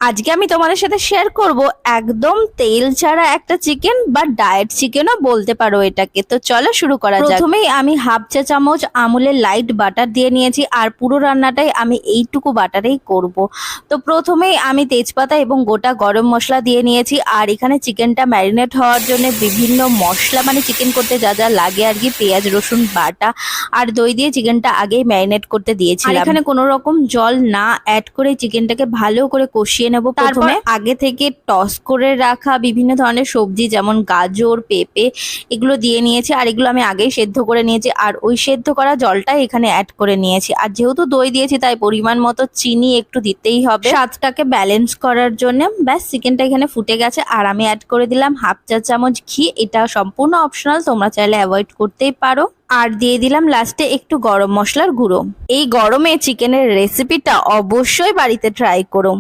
আজকে আমি তোমাদের সাথে শেয়ার করব একদম তেল ছাড়া একটা চিকেন বা ডায়েট চিকেনও বলতে পারো এটাকে। তো চলো শুরু করা যাক। প্রথমেই আমি হাফ চা চামচ আমুলের লাইট বাটার দিয়ে নিয়েছি, আর পুরো রান্নাটাই আমি এইটুকু বাটারেই করব। তো প্রথমেই আমি তেজপাতা এবং গোটা গরম মশলা দিয়ে নিয়েছি, আর এখানে চিকেনটা ম্যারিনেট হওয়ার জন্য বিভিন্ন মশলা, মানে চিকেন করতে যা যা লাগে আর কি, পেঁয়াজ রসুন বাটা আর দই দিয়ে চিকেনটা আগেই ম্যারিনেট করতে দিয়েছি। আর এখানে কোনো রকম জল না অ্যাড করে চিকেনটাকে ভালো করে কষিয়ে নেব। তারপর আগে থেকে টস করে রাখা বিভিন্ন ধরনের সবজি যেমন গাজর, পেঁপে এগুলো দিয়ে নিয়েছি, আর এগুলো আমি আগেই সেদ্ধ করে নিয়েছি, আর ওই সেদ্ধ করা জলটাই এখানে অ্যাড করে নিয়েছি। আর যেহেতু দই দিয়েছি তাই পরিমাণ মতো চিনি একটু দিতেই হবে স্বাদটাকে ব্যালেন্স করার জন্য। ব্যাস, চিকেনটা এখানে ফুটে গেছে, আর আমি অ্যাড করে দিলাম হাফ চা চামচ ঘি। এটা সম্পূর্ণ অপশনাল, তোমরা চাইলে অ্যাভয়েড করতেই পারো। আর দিয়ে দিলাম লাস্টে একটু গরম মশলার গুঁড়ো। এই গরমে চিকেনের রেসিপিটা অবশ্যই বাড়িতে ট্রাই করো।